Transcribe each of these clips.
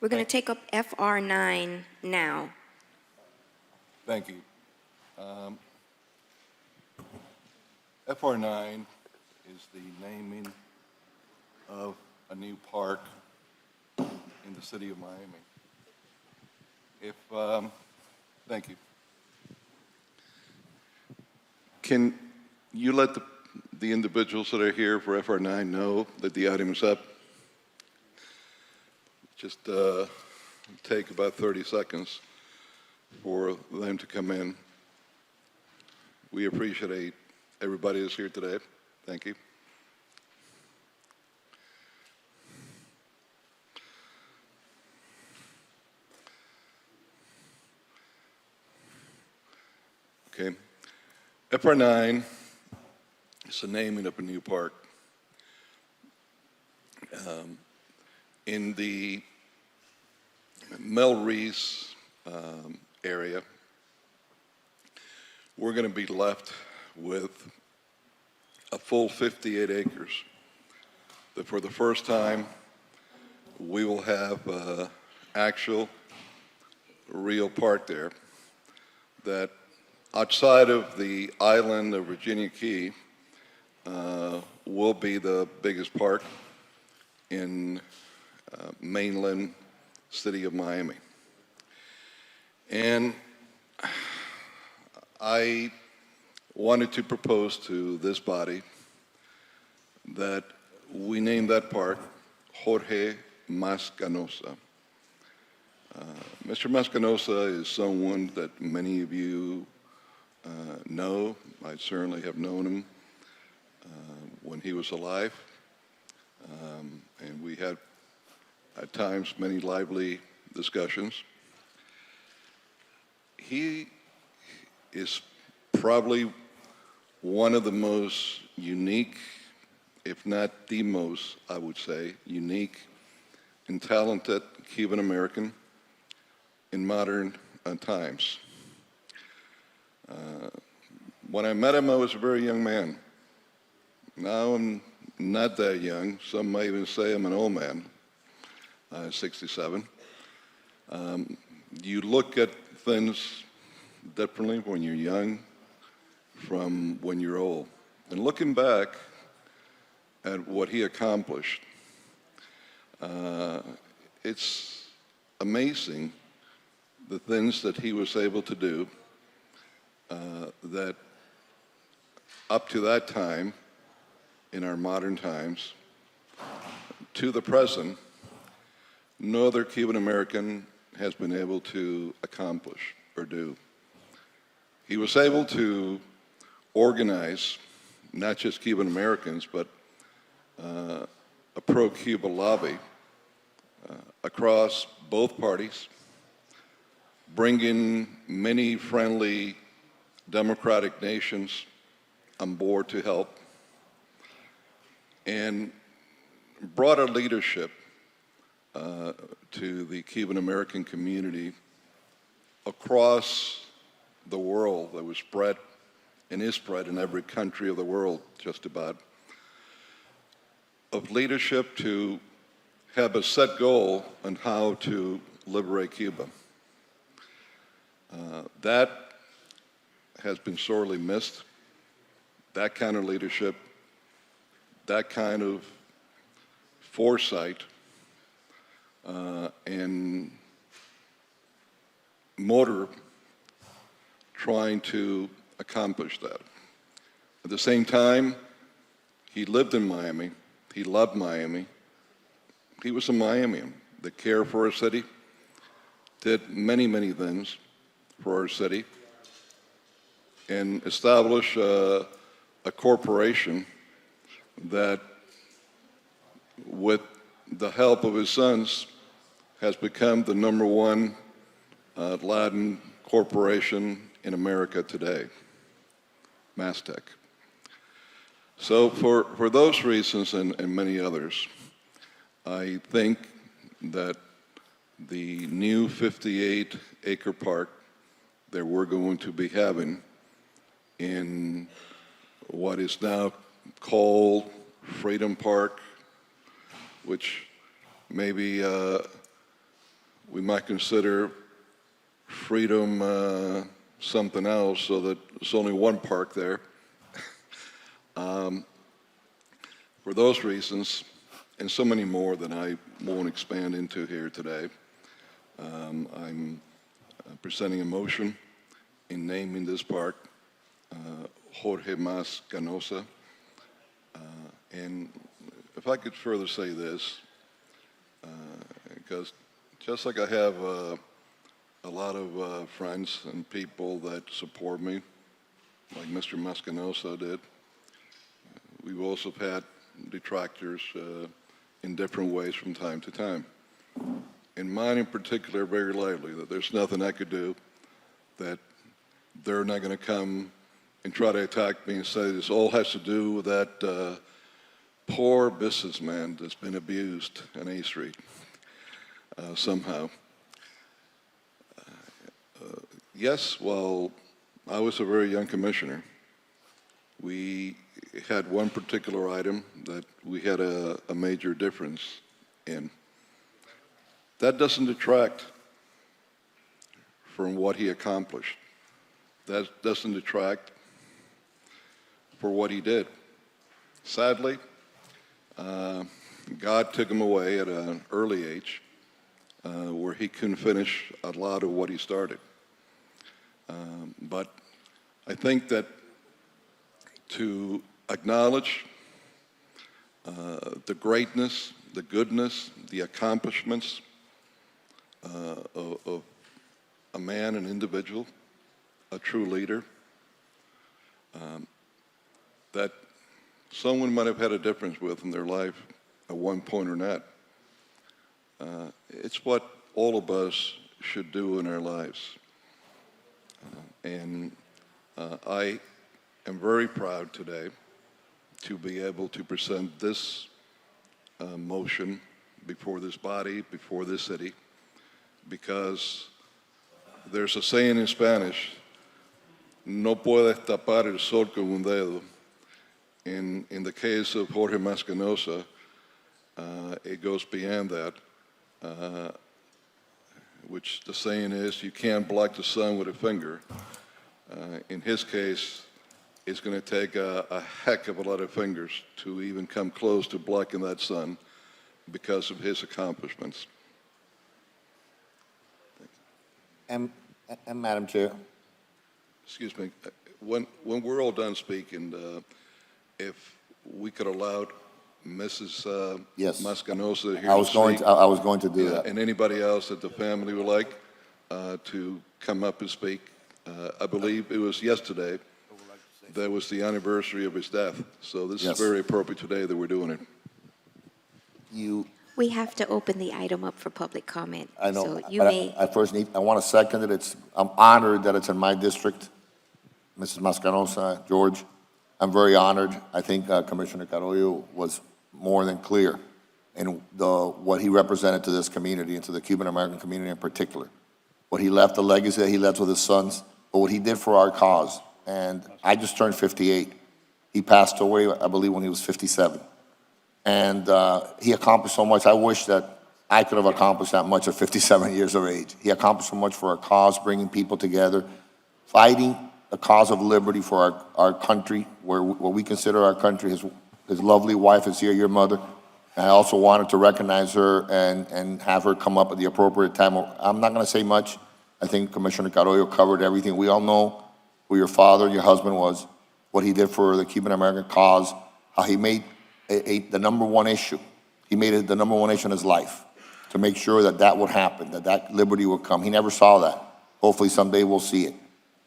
We're going to take up FR9 now. Thank you. FR9 is the naming of a new park in the city of Miami. Thank you. Can you let the individuals that are here for FR9 know that the item is up? Just take about 30 seconds for them to come in. We appreciate everybody that's here today. Thank you. Okay. FR9 is the naming of a new park. In the Mel Reese area, we're going to be left with a full 58 acres. That for the first time, we will have actual, real park there that outside of the island of Virginia Key will be the biggest park in mainland city of Miami. And I wanted to propose to this body that we name that park Jorge Mas Canosa. Mr. Mas Canosa is someone that many of you know. I certainly have known him when he was alive. And we had, at times, many lively discussions. He is probably one of the most unique, if not the most, I would say, unique and talented Cuban American in modern times. When I met him, I was a very young man. Now I'm not that young. Some might even say I'm an old man. 67. You look at things differently when you're young from when you're old. And looking back at what he accomplished, it's amazing the things that he was able to do that up to that time, in our modern times, to the present, no other Cuban American has been able to accomplish or do. He was able to organize not just Cuban Americans, but a pro-Cuba lobby across both parties, bringing many friendly democratic nations on board to help, and brought a leadership to the Cuban American community across the world that was spread and is spread in every country of the world, just about, of leadership to have a set goal on how to liberate Cuba. That has been sorely missed. That kind of leadership, that kind of foresight, and motor trying to accomplish that. At the same time, he lived in Miami. He loved Miami. He was a Miamian that cared for our city, did many, many things for our city, and established a corporation that, with the help of his sons, has become the #1 Latin corporation in America today, Mastec. So for those reasons and many others, I think that the new 58-acre park that we're going to be having in what is now called Freedom Park, which maybe we might consider freedom something else so that there's only one park there. For those reasons, and so many more that I won't expand into here today, I'm presenting a motion in naming this park Jorge Mas Canosa. And if I could further say this, because just like I have a lot of friends and people that support me, like Mr. Mascanosa did, we've also had detractors in different ways from time to time. And mine in particular, very lightly, that there's nothing I could do that they're not going to come and try to attack me and say this all has to do with that poor businessman that's been abused on A Street somehow. Yes, well, I was a very young commissioner. We had one particular item that we had a major difference in. That doesn't detract from what he accomplished. That doesn't detract for what he did. Sadly, God took him away at an early age where he couldn't finish a lot of what he started. But I think that to acknowledge the greatness, the goodness, the accomplishments of a man, an individual, a true leader, that someone might have had a difference with in their life at one point or not. It's what all of us should do in our lives. And I am very proud today to be able to present this motion before this body, before this city, because there's a saying in Spanish, no puedes tapar el sol con un dedo. In the case of Jorge Mascanosa, it goes beyond that, which the saying is, you can't block the sun with a finger. In his case, it's going to take a heck of a lot of fingers to even come close to blocking that sun because of his accomplishments. And Madam Chair, Excuse me, when we're all done speaking, if we could allow Mrs. Yes. Mascanosa here I was to going speak, to, I was going to do yeah, that. and anybody else that the family would like to come up and speak. I believe it was yesterday that was the anniversary of his death, so this Yes. is very appropriate today that we're doing it. You, We have to open the item up for public comment. I know, So you but may, I first need, I want to second it. I'm honored that it's in my district, Mrs. Mascanosa, George. I'm very honored. I think Commissioner Carollo was more than clear in what he represented to this community and to the Cuban-American community in particular. What he left, the legacy that he left with his sons, but what he did for our cause. And I just turned 58. He passed away, I believe, when he was 57. And he accomplished so much. I wish that I could have accomplished that much at 57 years of age. He accomplished so much for our cause, bringing people together, fighting the cause of liberty for our country, where what we consider our country. His lovely wife is here, your mother. And I also wanted to recognize her and have her come up at the appropriate time. I'm not going to say much. I think Commissioner Carollo covered everything. We all know who your father and your husband was, what he did for the Cuban-American cause, how he made the number one issue. He made it the number one issue in his life to make sure that that would happen, that liberty would come. He never saw that. Hopefully someday we'll see it.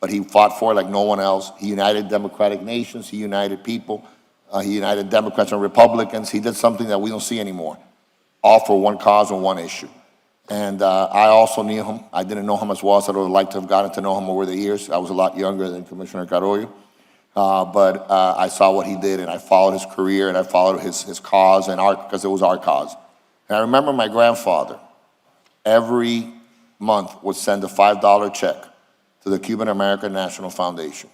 But he fought for it like no one else. He united democratic nations. He united people. He united Democrats and Republicans. He did something that we don't see anymore, all for one cause and one issue. And I also knew him. I didn't know him as well as I would have liked to have gotten to know him over the years. I was a lot younger than Commissioner Carollo. But I saw what he did, and I followed his career, and I followed his cause, because it was our cause. And I remember my grandfather every month would send a $5 check to the Cuban-American National Foundation.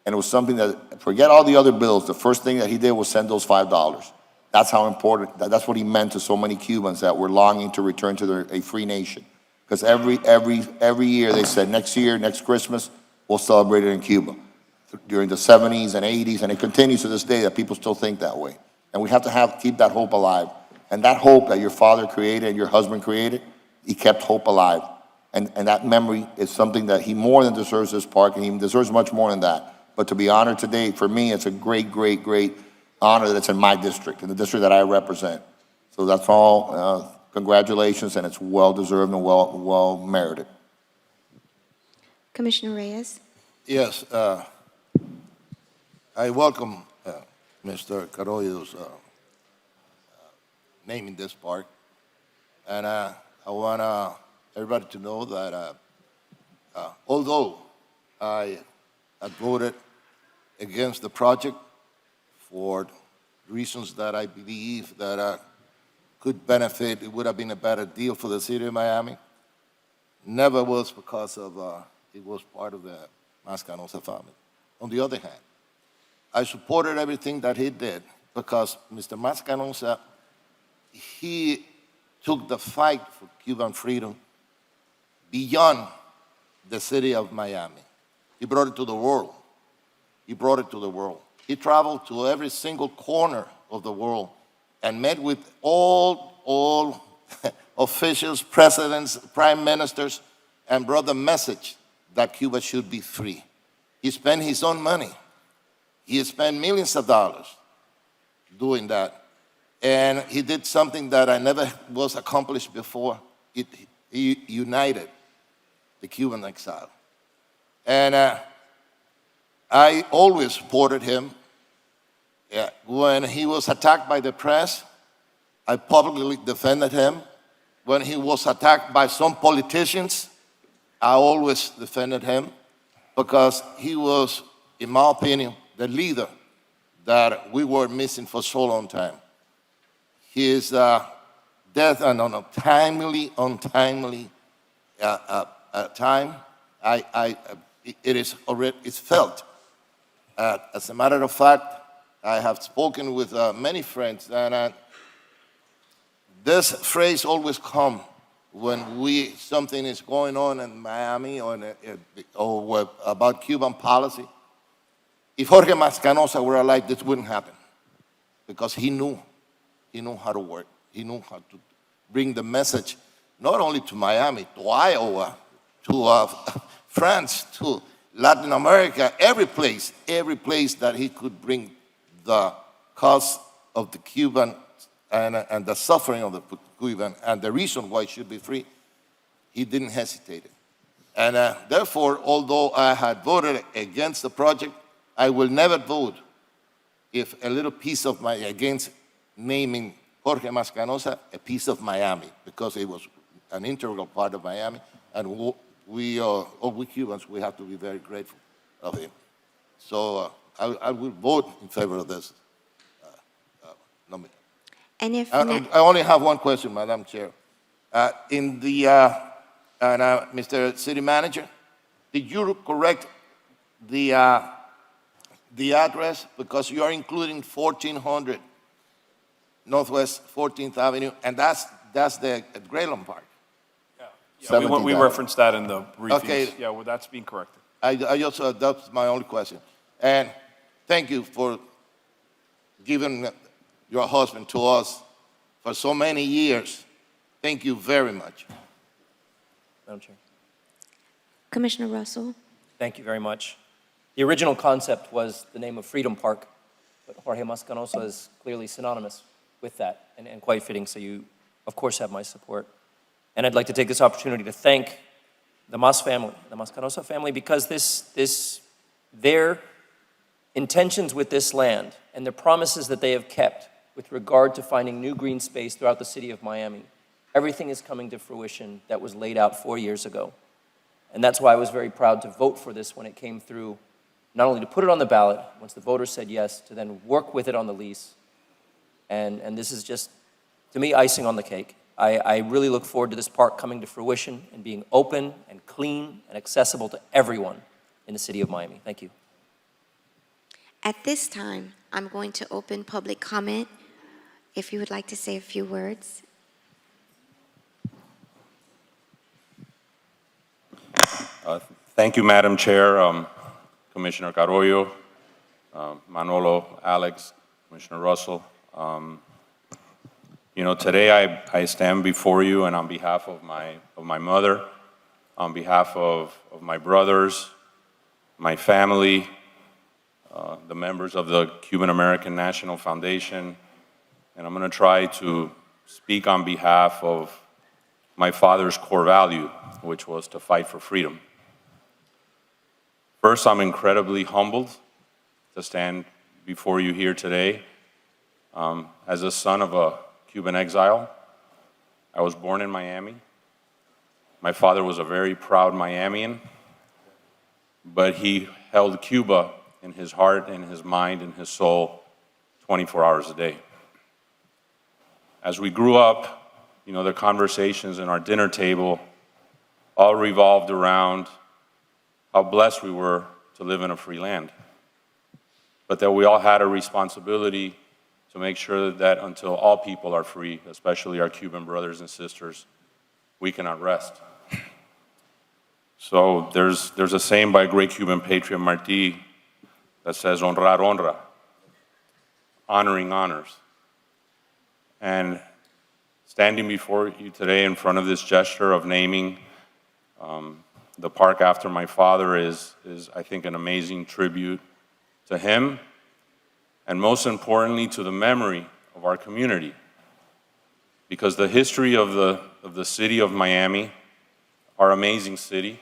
And it was something that, forget all the other bills, the first thing that he did was send those $5. That's how important, that's what he meant to so many Cubans that were longing to return to a free nation. Because every year they said, next year, next Christmas, we'll celebrate it in Cuba. During the 70s and 80s, and it continues to this day that people still think that way. And we have to keep that hope alive. And that hope that your father created and your husband created, he kept hope alive. And that memory is something that he more than deserves this park, and he deserves much more than that. But to be honored today, for me, it's a great, great, great honor that it's in my district, in the district that I represent. So that's all. Congratulations, and it's well-deserved and well-merited. Commissioner Reyes? Yes, I welcome Mr. Carollo's naming this park. And I want everybody to know that although I voted against the project for reasons that I believe that could benefit, it would have been a better deal for the city of Miami, never was because of it was part of the Canosa family. On the other hand, I supported everything that he did because Mr. Canosa, he took the fight for Cuban freedom beyond the city of Miami. He brought it to the world. He brought it to the world. He traveled to every single corner of the world and met with all officials, presidents, prime ministers, and brought the message that Cuba should be free. He spent his own money. He spent millions of dollars doing that. And he did something that I never was accomplished before. He united the Cuban exile. And I always supported him. When he was attacked by the press, I publicly defended him. When he was attacked by some politicians, I always defended him because he was, in my opinion, the leader that we were missing for so long time. His death on a untimely time, it's felt. As a matter of fact, I have spoken with many friends, and this phrase always comes when something is going on in Miami or about Cuban policy. If Jorge Canosa were alive, this wouldn't happen because he knew how to work. He knew how to bring the message not only to Miami, to Iowa, to France, to Latin America, every place that he could bring the cause of the Cuban and the suffering of the Cuban and the reason why it should be free, he didn't hesitate. And therefore, although I had voted against the project, I will never vote if a little piece of against naming Jorge Canosa a piece of Miami, because it was an integral part of Miami, and we Cubans, we have to be very grateful of him. So I will vote in favor of this nomination. And if I only have one question, Madam Chair. Mr. City Manager, did you correct the address? Because you are including 1400 Northwest 14th Avenue, and that's the Grayland Park. Yeah, we referenced that in the briefings. Okay. Yeah, well, that's being corrected. That's my only question. And thank you for giving your husband to us for so many years. Thank you very much. Madam Chair. Commissioner Russell? Thank you very much. The original concept was the name of Freedom Park, but Jorge Canosa is clearly synonymous with that and quite fitting, so you, of course, have my support. And I'd like to take this opportunity to thank the family, the Canosa family, because their intentions with this land and the promises that they have kept with regard to finding new green space throughout the city of Miami, everything is coming to fruition that was laid out 4 years ago. And that's why I was very proud to vote for this when it came through, not only to put it on the ballot, once the voters said yes, to then work with it on the lease. And this is just, to me, icing on the cake. I really look forward to this park coming to fruition and being open and clean and accessible to everyone in the city of Miami. Thank you. At this time, I'm going to open public comment. If you would like to say a few words. Thank you, Madam Chair, Commissioner Carollo, Manolo, Alex, Commissioner Russell. Today I stand before you and on behalf of my mother, on behalf of my brothers, my family, the members of the Cuban American National Foundation, and I'm going to try to speak on behalf of my father's core value, which was to fight for freedom. First, I'm incredibly humbled to stand before you here today. As a son of a Cuban exile, I was born in Miami. My father was a very proud Miamian, but he held Cuba in his heart, in his mind, in his soul, 24 hours a day. As we grew up, the conversations in our dinner table all revolved around how blessed we were to live in a free land, but that we all had a responsibility to make sure that until all people are free, especially our Cuban brothers and sisters, we cannot rest. So there's a saying by a great Cuban patriot, Martí, that says, honrar honra, honoring honors. And standing before you today in front of this gesture of naming the park after my father is, I think, an amazing tribute to him, and most importantly, to the memory of our community. Because the history of the city of Miami, our amazing city,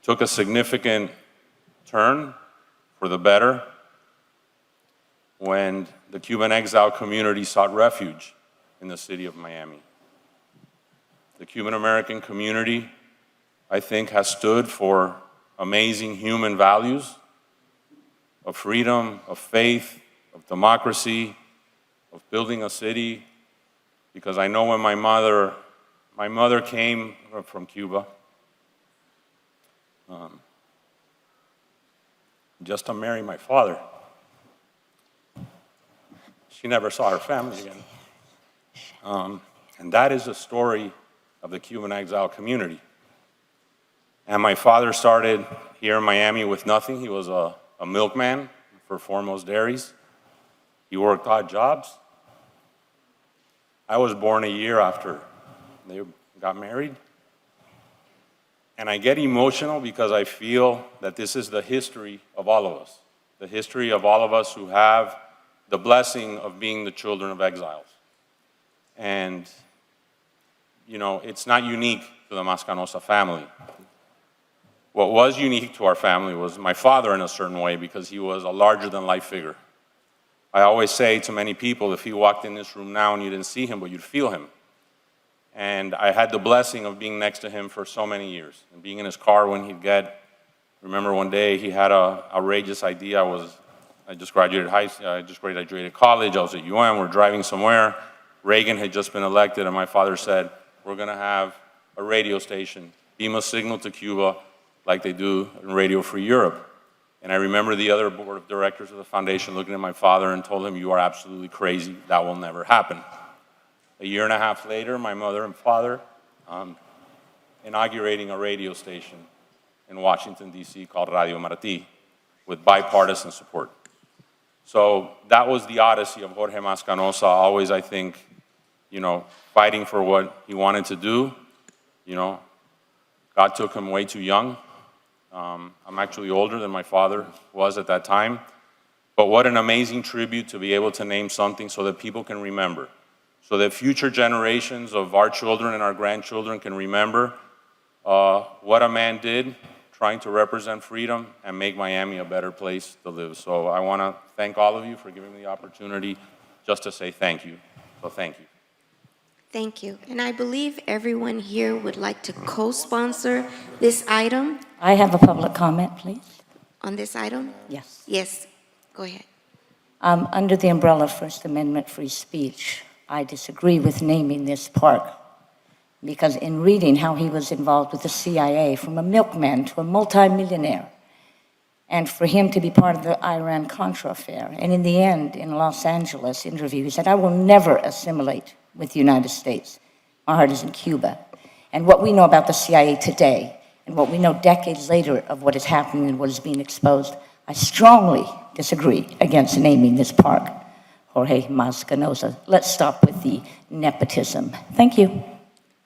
took a significant turn for the better when the Cuban exile community sought refuge in the city of Miami. The Cuban American community, I think, has stood for amazing human values of freedom, of faith, of democracy, of building a city. Because I know when my mother came from Cuba, just to marry my father, she never saw her family again. And that is the story of the Cuban exile community. And my father started here in Miami with nothing. He was a milkman for Foremost Dairies. He worked odd jobs. I was born a year after they got married. And I get emotional because I feel that this is the history of all of us, the history of all of us who have the blessing of being the children of exiles. And, it's not unique to the Mascanosa family. What was unique to our family was my father in a certain way, because he was a larger-than-life figure. I always say to many people, if he walked in this room now and you didn't see him, but you'd feel him. And I had the blessing of being next to him for so many years, and being in his car when he'd remember one day he had an outrageous idea. I just graduated college, I was at UM, we're driving somewhere. Reagan had just been elected, and my father said, we're gonna have a radio station, beam a signal to Cuba like they do in Radio Free Europe. And I remember the other board of directors of the foundation looking at my father and told him, you are absolutely crazy, that will never happen. A year and a half later, my mother and father inaugurating a radio station in Washington, D.C. called Radio Martí, with bipartisan support. So that was the odyssey of Jorge Mascanosa, always, I think, fighting for what he wanted to do. God took him way too young. I'm actually older than my father was at that time. But what an amazing tribute to be able to name something so that people can remember, so that future generations of our children and our grandchildren can remember what a man did trying to represent freedom and make Miami a better place to live. So I want to thank all of you for giving me the opportunity just to say thank you. So thank you. Thank you. And I believe everyone here would like to co-sponsor this item. I have a public comment, please. On this item? Yes. Yes, go ahead. Under the umbrella of First Amendment free speech, I disagree with naming this park, because in reading how he was involved with the CIA, from a milkman to a multimillionaire, and for him to be part of the Iran-Contra affair, and in the end, in a Los Angeles interview, he said, I will never assimilate with the United States. My heart is in Cuba. And what we know about the CIA today, and what we know decades later of what is happening and what is being exposed, I strongly disagree against naming this park Jorge Mas Canosa. Let's stop with the nepotism. Thank you.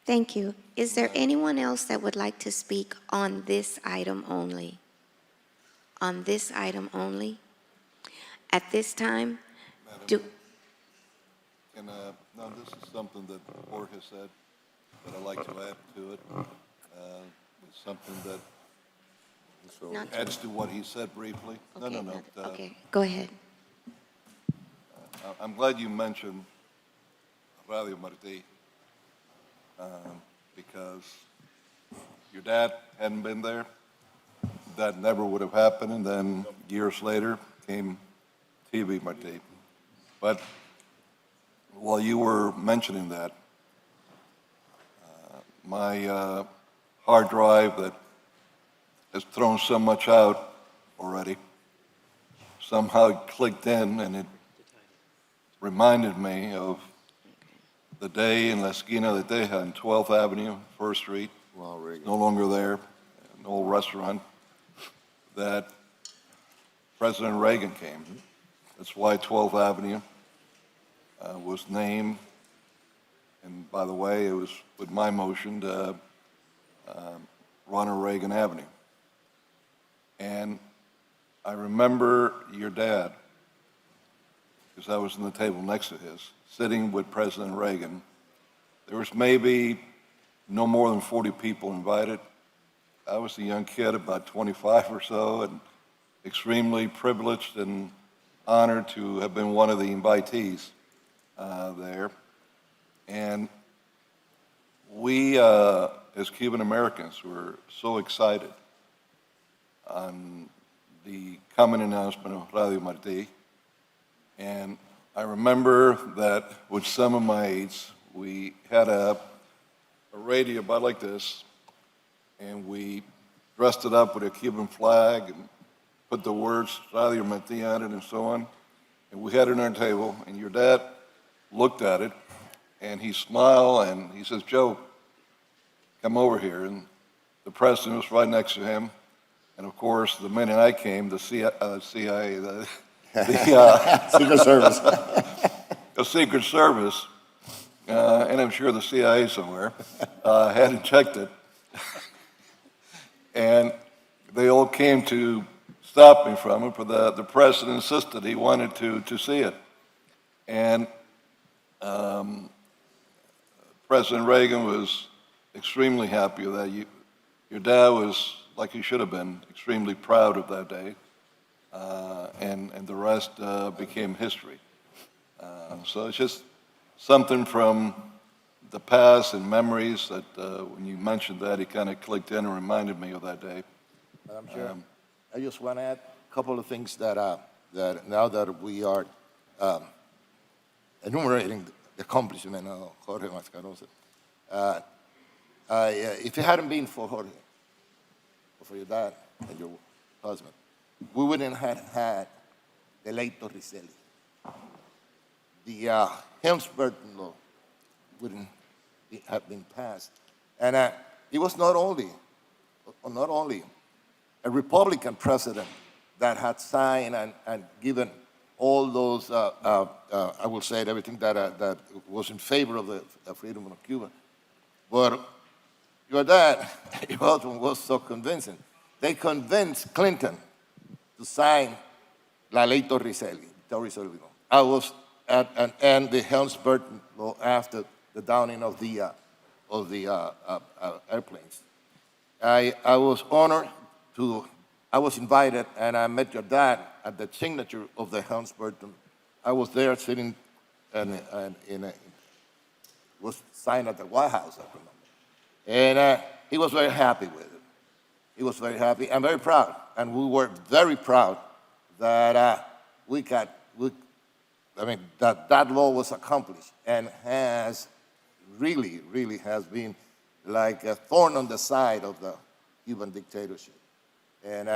Thank you. Is there anyone else that would like to speak on this item only? On this item only? At this time, do, And now this is something that Jorge said that I'd like to add to it. It's something that not, adds to what he said briefly. No, okay, no, no. not- okay, go ahead. I'm glad you mentioned Radio Martí, because your dad hadn't been there. That never would have happened, and then years later came TV Martí. But while you were mentioning that, my hard drive that has thrown so much out already somehow clicked in, and it reminded me of the day in La Esquina that they had on 12th Avenue, 1st Street, no longer there, an old restaurant, that President Reagan came. That's why 12th Avenue was named, and by the way, it was with my motion to Ronald Reagan Avenue. And I remember your dad, because I was in the table next to his, sitting with President Reagan. There was maybe no more than 40 people invited. I was a young kid, about 25 or so, and extremely privileged and honored to have been one of the invitees there. And we, as Cuban Americans, were so excited on the coming announcement of Radio Martí. And I remember that with some of my aides, we had a radio about like this, and we dressed it up with a Cuban flag and put the words Radio Martí on it and so on. And we had it on our table, and your dad looked at it, and he smiled, and he says, "Joe, come over here." And the president was right next to him. And of course, the minute I came, the CIA, Secret Service. the Secret Service, and I'm sure the CIA somewhere, hadn't checked it. And they all came to stop me from it, but the president insisted he wanted to see it. And President Reagan was extremely happy that your dad was, like he should have been, extremely proud of that day. And the rest became history. So it's just something from the past and memories that when you mentioned that, it kind of clicked in and reminded me of that day. Madam Chair, I just want to add a couple of things that now that we are enumerating the accomplishment of Jorge Mas Canosa. If it hadn't been for Jorge, or for your dad and your husband, we wouldn't have had the late Torricelli. The Helms-Burton law wouldn't have been passed. And it was not only a Republican president that had signed and given all those, I will say, everything that was in favor of the freedom of Cuba. But your dad, your husband, was so convincing. They convinced Clinton to sign La Ley Torricelli. I was and the Helms-Burton law after the downing of the airplanes. I was honored to. I was invited, and I met your dad at the signature of the Helms-Burton. I was there sitting, and was signed at the White House, I remember. And he was very happy with it. He was very happy and very proud. And we were very proud that that law was accomplished and has really has been like a thorn on the side of the Cuban dictatorship. And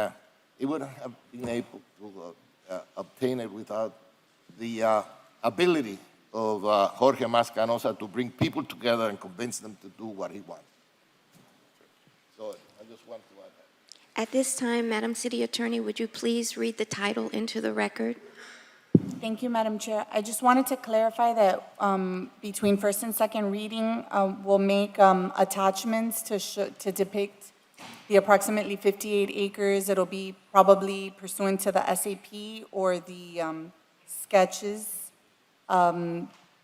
he wouldn't have been able to obtain it without the ability of Jorge Mas Canosa to bring people together and convince them to do what he wanted. At this time, Madam City Attorney, would you please read the title into the record? Thank you, Madam Chair. I just wanted to clarify that between first and second reading, we'll make attachments to depict the approximately 58 acres. It'll be probably pursuant to the SAP or the sketches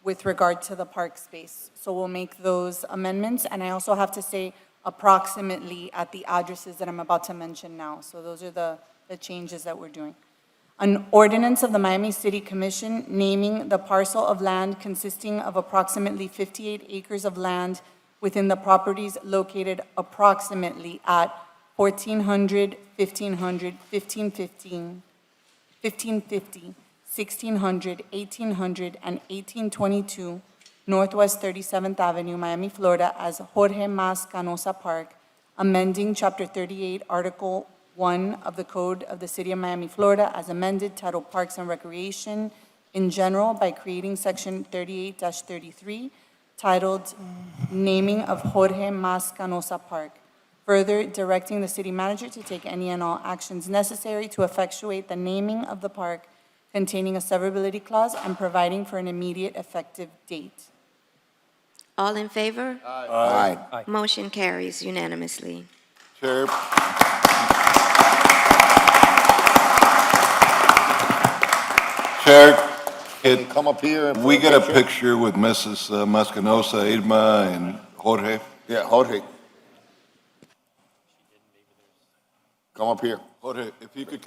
with regard to the park space. So we'll make those amendments, and I also have to say approximately at the addresses that I'm about to mention now. So those are the changes that we're doing. An ordinance of the Miami City Commission naming the parcel of land consisting of approximately 58 acres of land within the properties located approximately at 1400, 1500, 1515, 1550, 1600, 1800, and 1822 Northwest 37th Avenue, Miami, Florida, as Jorge Mas Canosa Park, amending Chapter 38, Article 1 of the Code of the City of Miami, Florida, as amended, titled Parks and Recreation in general, by creating Section 38-33, titled Naming of Jorge Mas Canosa Park. Further, directing the city manager to take any and all actions necessary to effectuate the naming of the park, containing a severability clause, and providing for an immediate effective date. All in favor? Aye. Motion carries unanimously. Chair. Chair, Can you come up here? and we put get a picture with Mrs. Mascanosa, Irma, and Jorge? Yeah, Jorge. Come up here. Jorge, if you could.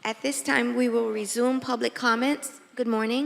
At this time, we will resume public comments. Good morning.